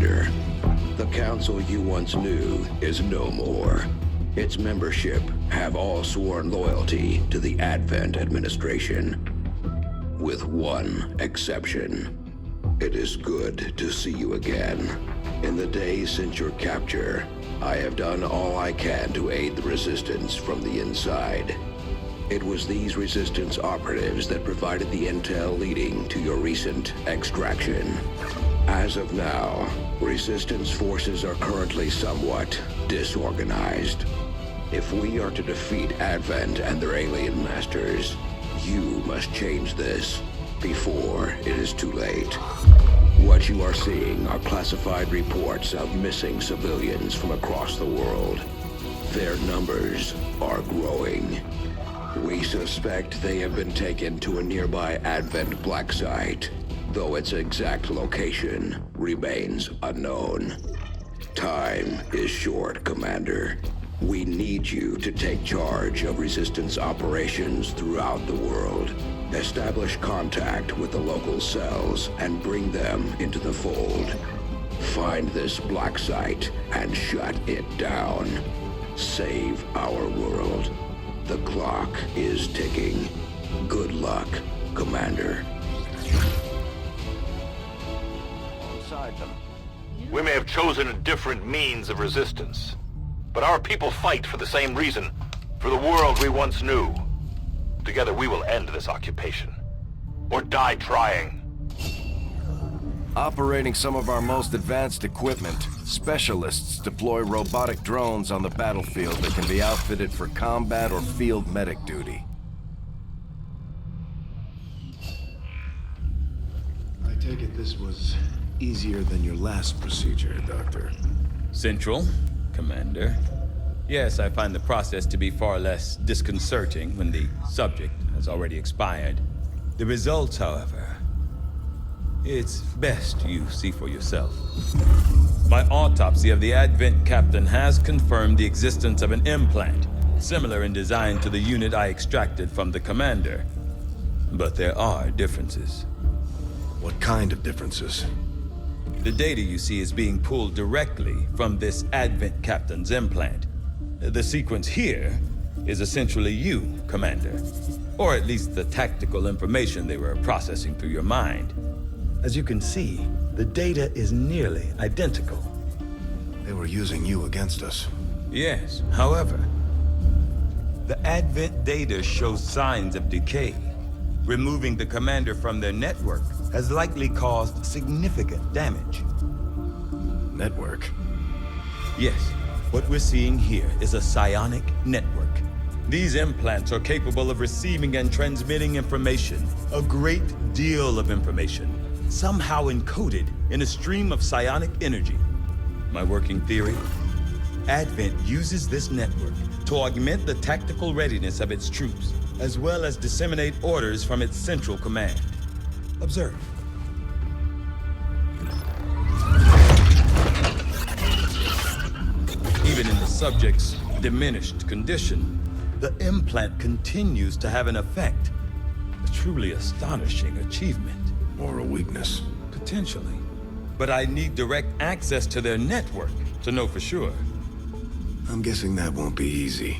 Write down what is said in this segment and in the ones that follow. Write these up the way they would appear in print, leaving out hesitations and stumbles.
Commander. The council you once knew is no more. Its membership have all sworn loyalty to the Advent administration. With one exception. It is good to see you again. In the days since your capture, I have done all I can to aid the Resistance from the inside. It was these Resistance operatives that provided the intel leading to your recent extraction. As of now, Resistance forces are currently somewhat disorganized. If we are to defeat Advent and their alien masters, you must change this before it is too late. What you are seeing are classified reports of missing civilians from across the world. Their numbers are growing. We suspect they have been taken to a nearby Advent black site, though its exact location remains unknown. Time is short, Commander. We need you to take charge of Resistance operations throughout the world. Establish contact with the local cells and bring them into the fold. Find this black site and shut it down. Save our world. The clock is ticking. Good luck, Commander. Alongside them. We may have chosen a different means of resistance, but our people fight for the same reason, for the world we once knew. Together we will end this occupation, or die trying. Operating some of our most advanced equipment, specialists deploy robotic drones on the battlefield that can be outfitted for combat or field medic duty. I take it this was easier than your last procedure, Doctor. Central, Commander. Yes, I find the process to be far less disconcerting when the subject has already expired. The results, however, it's best you see for yourself. My autopsy of the Advent captain has confirmed the existence of an implant, similar in design to the unit I extracted from the Commander. But there are differences. What kind of differences? The data you see is being pulled directly from this Advent captain's implant. The sequence here is essentially you, Commander. Or at least the tactical information they were processing through your mind. As you can see, the data is nearly identical. They were using you against us. Yes, however, the Advent data shows signs of decay. Removing the Commander from their network has likely caused significant damage. Network? Yes. What we're seeing here is a psionic network. These implants are capable of receiving and transmitting information, a great deal of information, somehow encoded in a stream of psionic energy. My working theory? Advent uses this network to augment the tactical readiness of its troops, as well as disseminate orders from its central command. Observe. Even in the subject's diminished condition, the implant continues to have an effect. A truly astonishing achievement. Or a weakness? Potentially. But I need direct access to their network to know for sure. I'm guessing that won't be easy.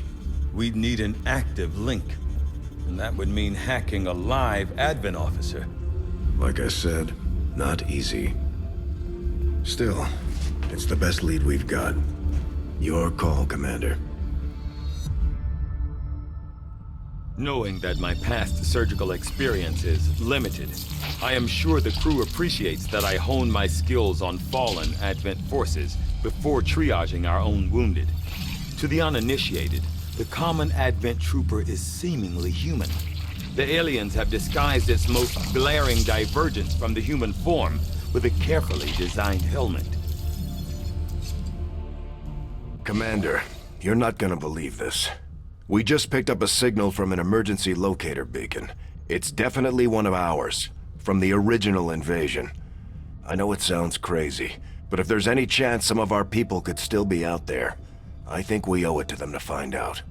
We'd need an active link. And that would mean hacking a live Advent officer. Like I said, not easy. Still, it's the best lead we've got. Your call, Commander. Knowing that my past surgical experience is limited, I am sure the crew appreciates that I hone my skills on fallen Advent forces before triaging our own wounded. To the uninitiated, the common Advent trooper is seemingly human. The aliens have disguised its most glaring divergence from the human form with a carefully designed helmet. Commander, you're not gonna believe this. We just picked up a signal from an emergency locator beacon. It's definitely one of ours, from the original invasion. I know it sounds crazy, but if there's any chance some of our people could still be out there, I think we owe it to them to find out.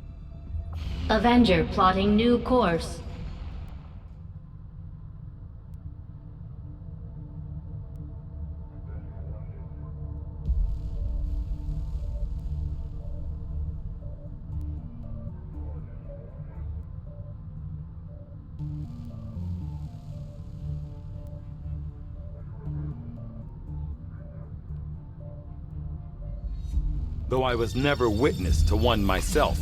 Avenger plotting new course. though I was never witness to one myself.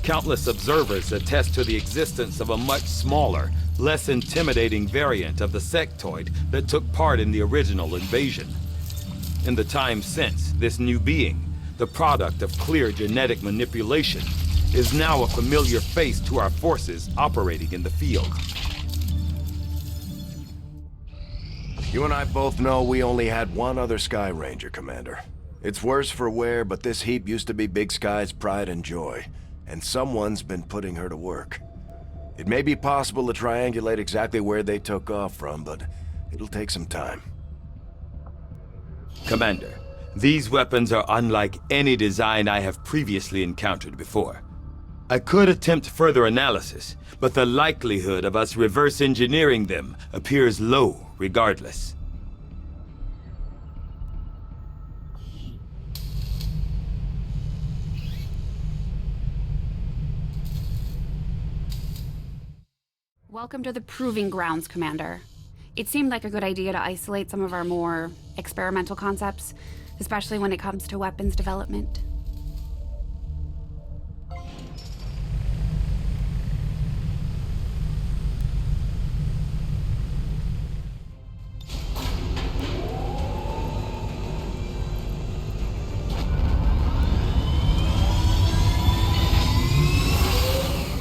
Countless observers attest to the existence of a much smaller, less intimidating variant of the sectoid that took part in the original invasion. In the time since, this new being, the product of clear genetic manipulation, is now a familiar face to our forces operating in the field. You and I both know we only had one other Sky Ranger, Commander. It's worse for wear, but this heap used to be Big Sky's pride and joy, and someone's been putting her to work. It may be possible to triangulate exactly where they took off from, but it'll take some time. Commander, these weapons are unlike any design I have previously encountered before. I could attempt further analysis, but the likelihood of us reverse engineering them appears low regardless. Welcome to the Proving Grounds, Commander. It seemed like a good idea to isolate some of our more experimental concepts, especially when it comes to weapons development.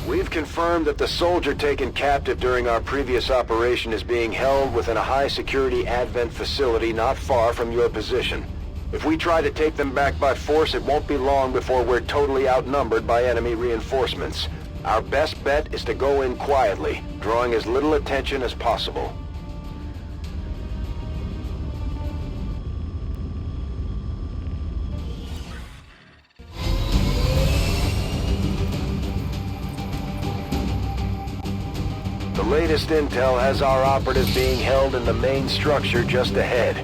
We've confirmed that the soldier taken captive during our previous operation is being held within a high-security Advent facility not far from your position. If we try to take them back by force, it won't be long before we're totally outnumbered by enemy reinforcements. Our best bet is to go in quietly, drawing as little attention as possible. The latest intel has our operatives being held in the main structure just ahead.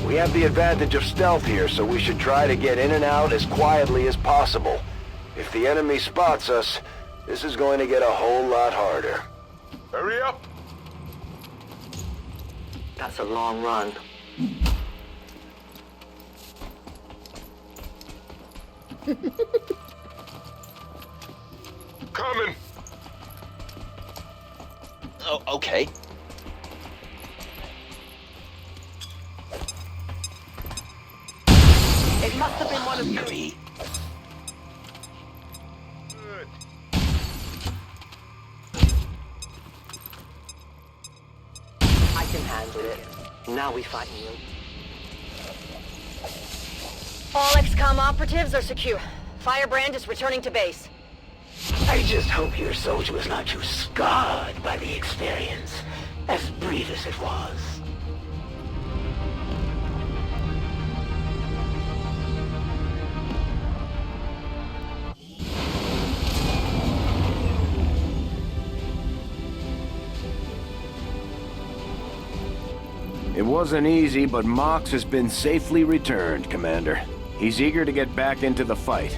We have the advantage of stealth here, so we should try to get in and out as quietly as possible. If the enemy spots us, this is going to get a whole lot harder. Hurry up! That's a long run. Coming! Oh, okay. It must have been one of you. Good. I can handle it. Now we fight you. All XCOM operatives are secure. Firebrand is returning to base. I just hope your soldier was not too scarred by the experience, as brief as it was. It wasn't easy, but Mox has been safely returned, Commander. He's eager to get back into the fight.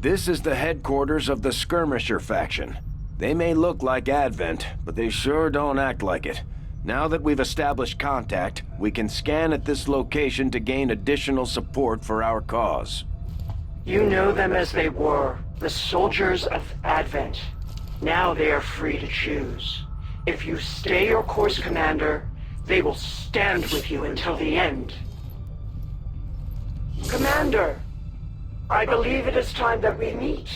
This is the headquarters of the Skirmisher faction. They may look like Advent, but they sure don't act like it. Now that we've established contact, we can scan at this location to gain additional support for our cause. You know them as they were, the soldiers of Advent. Now they are free to choose. If you stay your course, Commander, they will stand with you until the end. Commander! I believe it is time that we meet.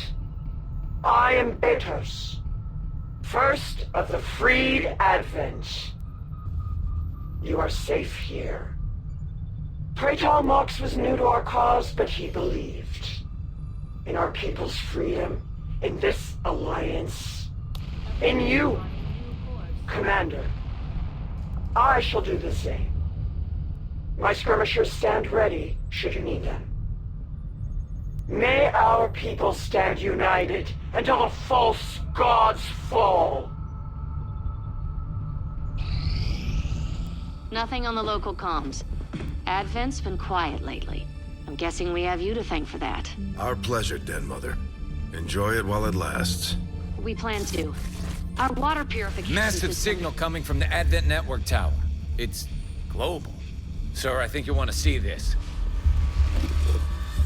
I am Betos, first of the freed Advent. You are safe here. Praetor Mox was new to our cause, but he believed in our people's freedom, in this alliance, in you, Commander. I shall do the same. My skirmishers stand ready, should you need them. May our people stand united until the false gods fall. Nothing on the local comms. Advent's been quiet lately. I'm guessing we have you to thank for that. Our pleasure, Den Mother. Enjoy it while it lasts. We plan to. Our water purification Massive system... signal coming from the Advent network tower. It's global. Sir, I think you want to see this.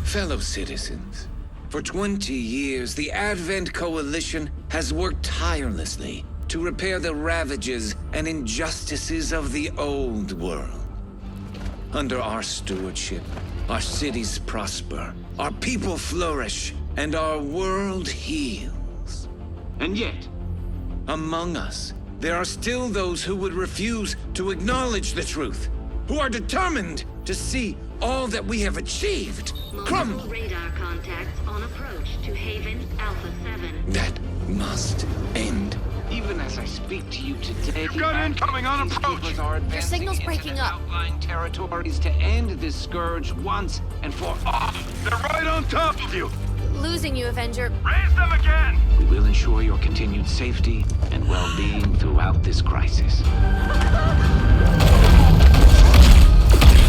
Fellow citizens, for 20 years, the Advent Coalition has worked tirelessly to repair the ravages and injustices of the old world. Under our stewardship, our cities prosper, our people flourish, and our world heals. And yet, among us, there are still those who would refuse to acknowledge the truth, who are determined to see all that we have achieved crumble. Radar contacts on approach to Haven Alpha 7. That must end. Even as I speak to you today, You've got incoming on approach. Your signal's breaking up. Outlying territories to end this scourge once and for all. They're right on top of you. Losing you, Avenger. Raise them again. We will ensure your continued safety and well-being throughout this crisis.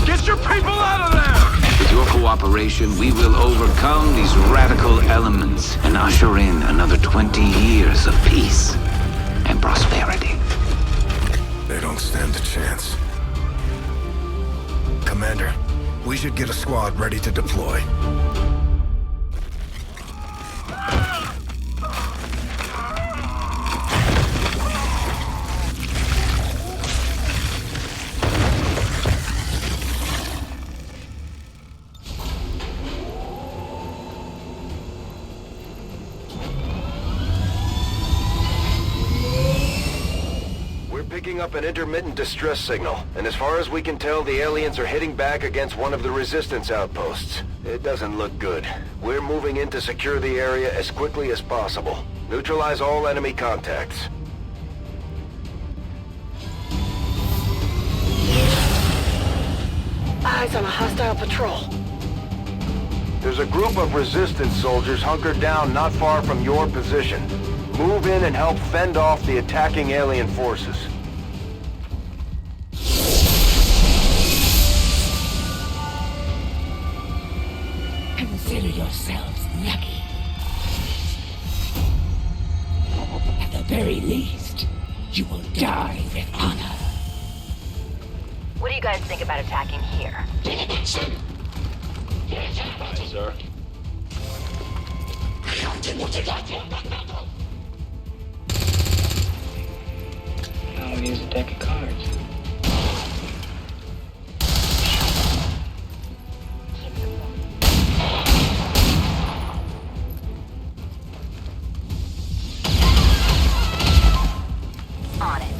Get your people out of there! With your cooperation, we will overcome these radical elements and usher in another 20 years of peace and prosperity. They don't stand a chance. Commander, we should get a squad ready to deploy. Picking up an intermittent distress signal, and as far as we can tell, the aliens are hitting back against one of the resistance outposts. It doesn't look good. We're moving in to secure the area as quickly as possible. Neutralize all enemy contacts. Eyes on a hostile patrol. There's a group of resistance soldiers hunkered down not far from your position. Move in and help fend off the attacking alien forces. Consider yourselves lucky. At the very least, you will die with honor. What do you guys think about attacking here? Aye, sir. Now we use a deck of cards. On it.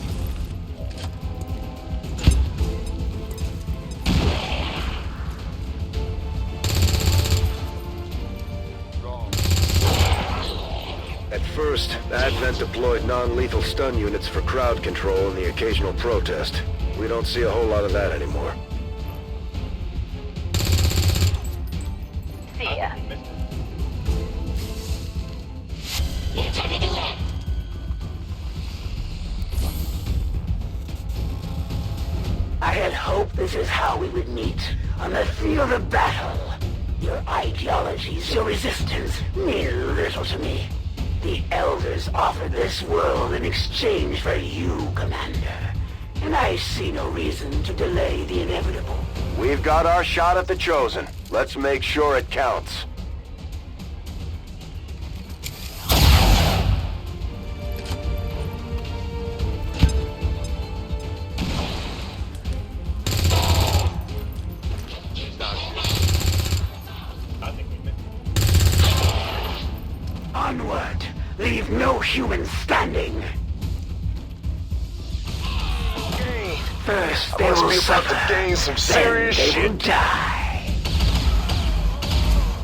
At first, Advent deployed non-lethal stun units for crowd control and the occasional protest. We don't see a whole lot of that anymore. See ya. I had hoped this is how we would meet, on the field of battle. Your ideologies, your resistance, mean little to me. The Elders offered this world in exchange for you, Commander. And I see no reason to delay the inevitable. We've got our shot at the Chosen. Let's make sure it counts. Onward! Leave no human standing! First they will suffer, gain some then they will die.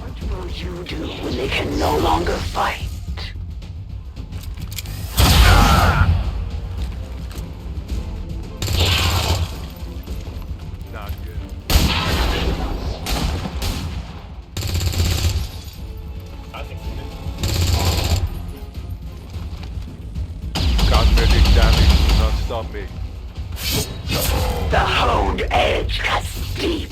What will you do when they can no longer fight? Not good. I think we missed. Cosmetic damage will not stop me. The honed edge cuts deep.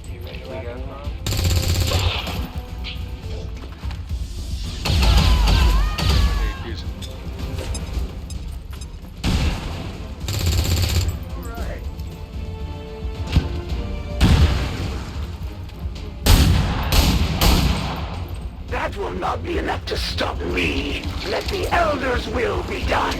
You ready to wrap it up? It will not be enough to stop me. Let the Elder's will be done.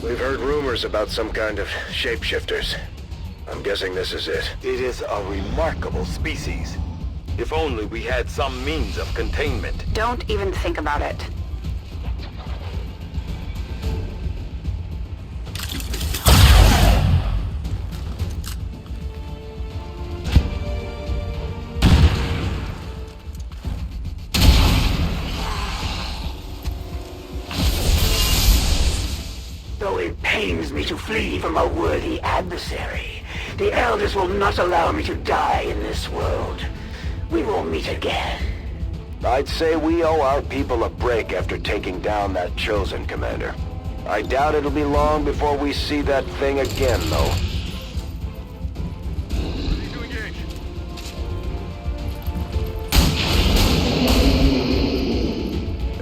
We've heard rumors about some kind of shapeshifters. I'm guessing this is it. It is a remarkable species. If only we had some means of containment. Don't even think about it. Though it pains me to flee from a worthy adversary, the Elders will not allow me to die in this world. We will meet again. I'd say we owe our people a break after taking down that Chosen, Commander. I doubt it'll be long before we see that thing again, though.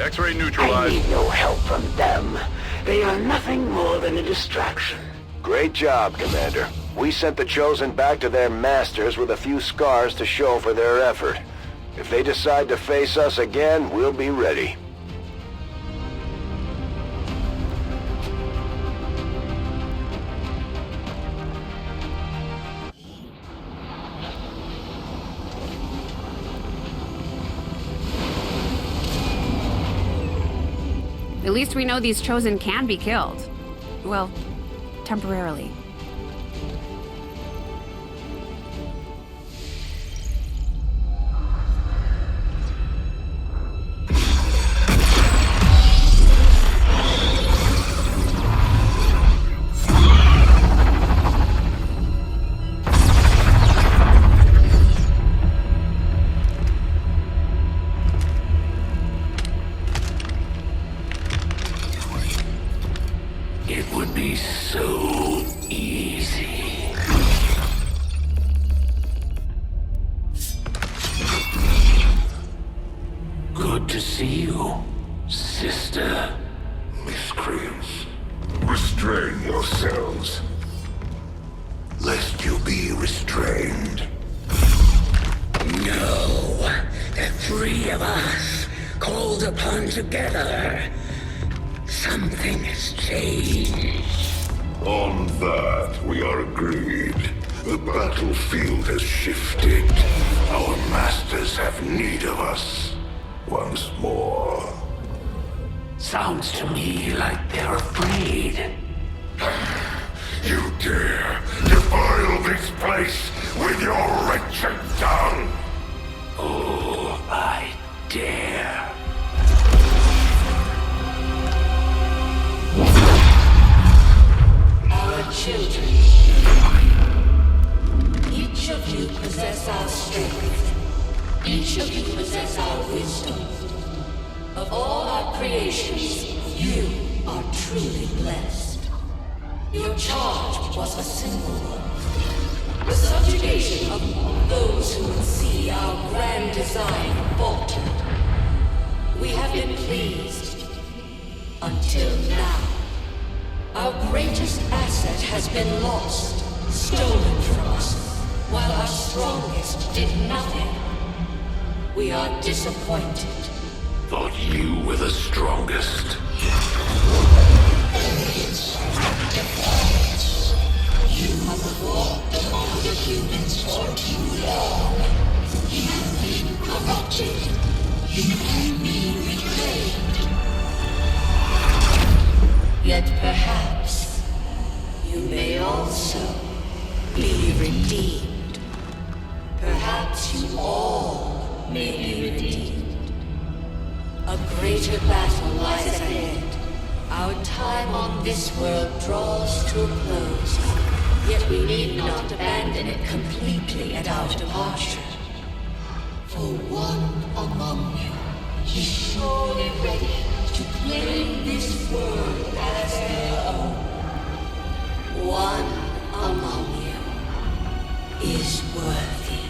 X-ray I neutralized. need no help from them. They are nothing more than a distraction. Great job, Commander. We sent the Chosen back to their masters with a few scars to show for their effort. If they decide to face us again, we'll be ready. At least we know these Chosen can be killed. Well, temporarily. It would be so easy. Good to see you, sister. Miscreants, restrain yourselves, lest you be restrained. No, the three of us, called upon together. Something has changed. On that, we are agreed. The battlefield has shifted. Our masters have need of us. Once more. Sounds to me like they're afraid. You dare defile this place with your wretched tongue? Oh, I dare. Our children. Each of you possess our strength. Each of you possess our wisdom. Of all our creations, you are truly blessed. Your charge was a simple one. The subjugation of those who would see our grand design falter. We have been pleased. Until now. Our greatest asset has been lost, stolen from us, while our strongest did nothing. We are disappointed. Thought you were the strongest. You have walked among the humans for too long. You have been corrupted. You can be reclaimed. Yet perhaps you may also be redeemed. Perhaps you all may be redeemed. A greater battle lies ahead. Our time on this world draws to a close. Yet we need not abandon it completely at our departure. For one among you is surely ready to claim this world as their own. One among you is worthy.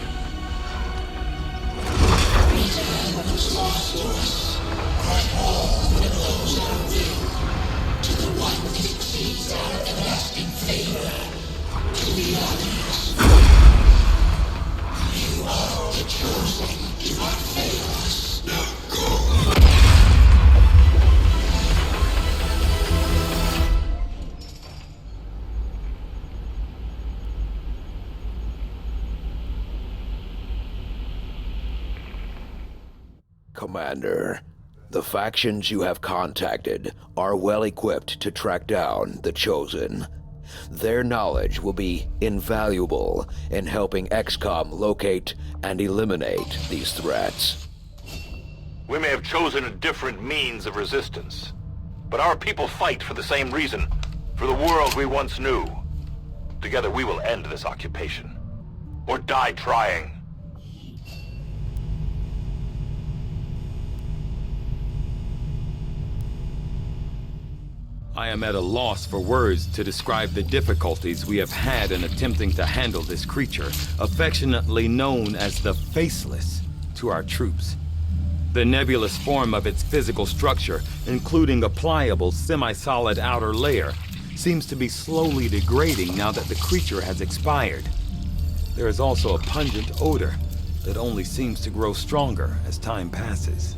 Return what was lost to us, and all that goes our will, to the one who succeeds our everlasting favor, to the Aeronautic. Commander. The factions you have contacted are well equipped to track down the Chosen. Their knowledge will be invaluable in helping XCOM locate and eliminate these threats. We may have chosen a different means of resistance, but our people fight for the same reason, for the world we once knew. Together we will end this occupation, or die trying. I am at a loss for words to describe the difficulties we have had in attempting to handle this creature, affectionately known as the Faceless, to our troops. The nebulous form of its physical structure, including a pliable, semi-solid outer layer, seems to be slowly degrading now that the creature has expired. There is also a pungent odor that only seems to grow stronger as time passes.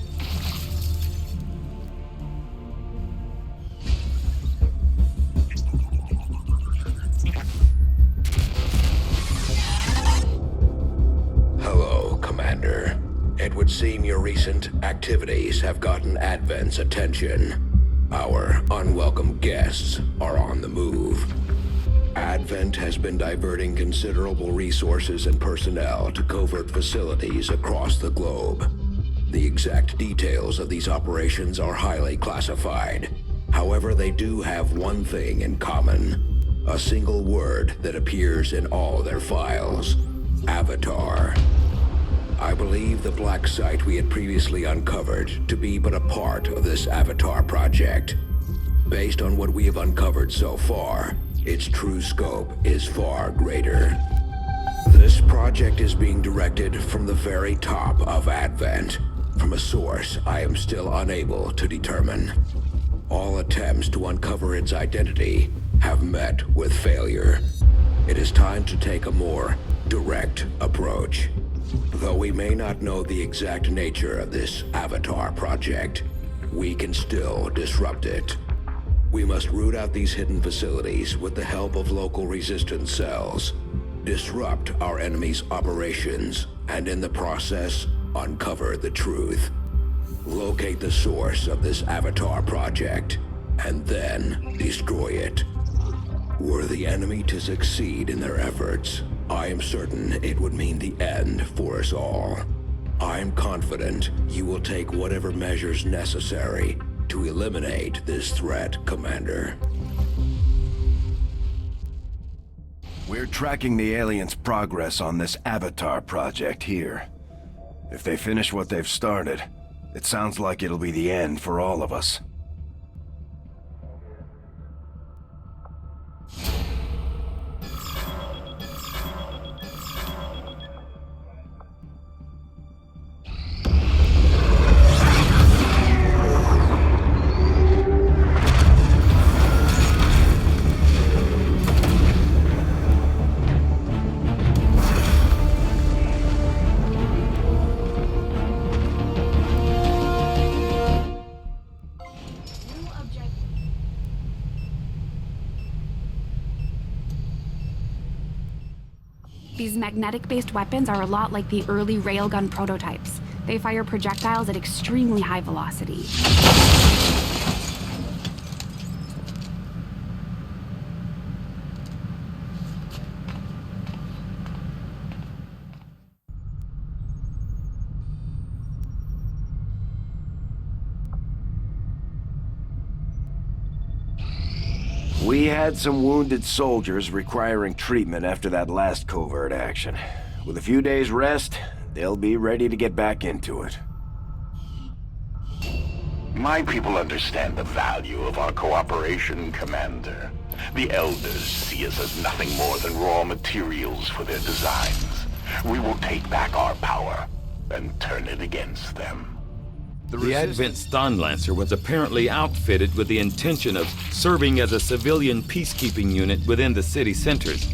Hello, Commander. It would seem your recent activities have gotten Advent's attention. Our unwelcome guests are on the move. Advent has been diverting considerable resources and personnel to covert facilities across the globe. The exact details of these operations are highly classified. However, they do have one thing in common. A single word that appears in all their files. Avatar. I believe the black site we had previously uncovered to be but a part of this Avatar project. Based on what we have uncovered so far, its true scope is far greater. This project is being directed from the very top of Advent, from a source I am still unable to determine. All attempts to uncover its identity have met with failure. It is time to take a more direct approach. Though we may not know the exact nature of this Avatar project, we can still disrupt it. We must root out these hidden facilities with the help of local resistance cells, disrupt our enemy's operations, and in the process, uncover the truth. Locate the source of this Avatar project, and then destroy it. Were the enemy to succeed in their efforts, I am certain it would mean the end for us all. I'm confident you will take whatever measures necessary to eliminate this threat, Commander. We're tracking the aliens' progress on this Avatar project here. If they finish what they've started, it sounds like it'll be the end for all of us. These magnetic-based weapons are a lot like the early railgun prototypes. They fire projectiles at extremely high velocity. We had some wounded soldiers requiring treatment after that last covert action. With a few days' rest, they'll be ready to get back into it. My people understand the value of our cooperation, Commander. The Elders see us as nothing more than raw materials for their designs. We will take back our power and turn it against them. The Advent Stun Lancer was apparently outfitted with the intention of serving as a civilian peacekeeping unit within the city centers.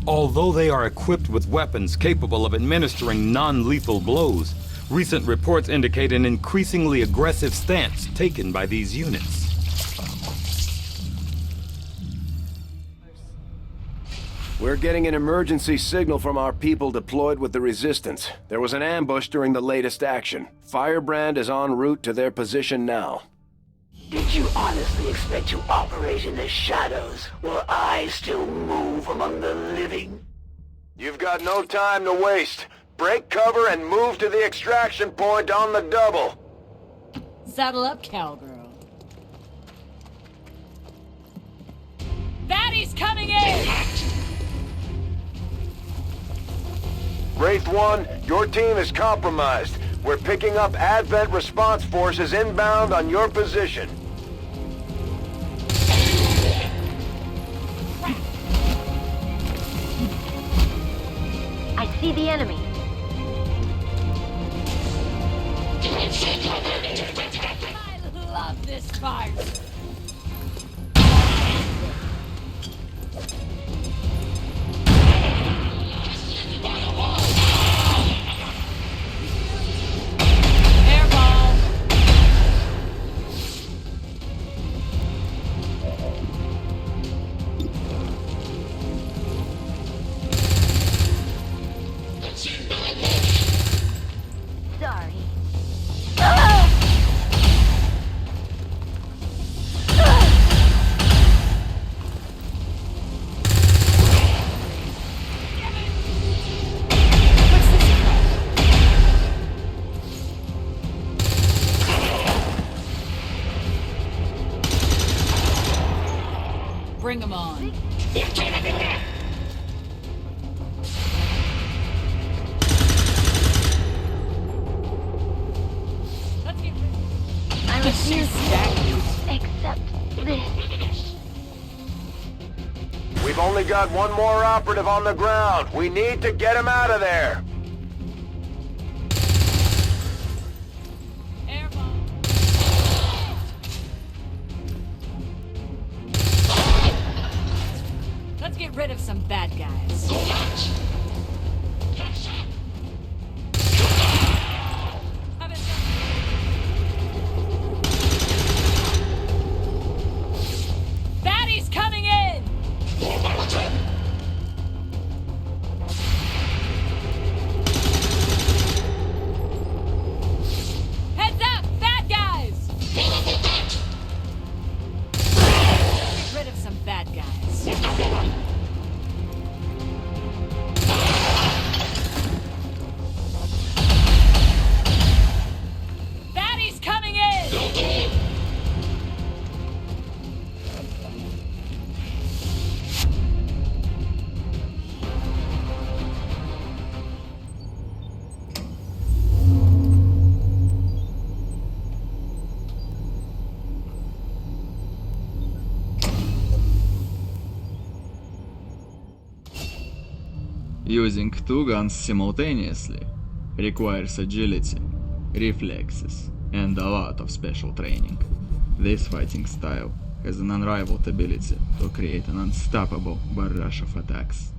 Although they are equipped with weapons capable of administering non-lethal blows, recent reports indicate an increasingly aggressive stance taken by these units. We're getting an emergency signal from our people deployed with the Resistance. There was an ambush during the latest action. Firebrand is en route to their position now. Did you honestly expect to operate in the shadows while I still move among the living? You've got no time to waste. Break cover and move to the extraction point on the double. Saddle up, cowgirl. Fatty's coming in! Wraith 1, your team is compromised. We're picking up Advent response forces inbound on your position. I see the enemy. I love this fight! Sorry. Bring him on. I refuse to accept this. We've only got one more operative on the ground. We need to get him out of there. Let's get rid of some bad guys. Fatty's coming in! Heads up, bad guys! Get rid of some bad guys. Fatty's coming in! Using two guns simultaneously requires agility, reflexes, and a lot of special training. This fighting style has an unrivaled ability to create an unstoppable barrage of attacks.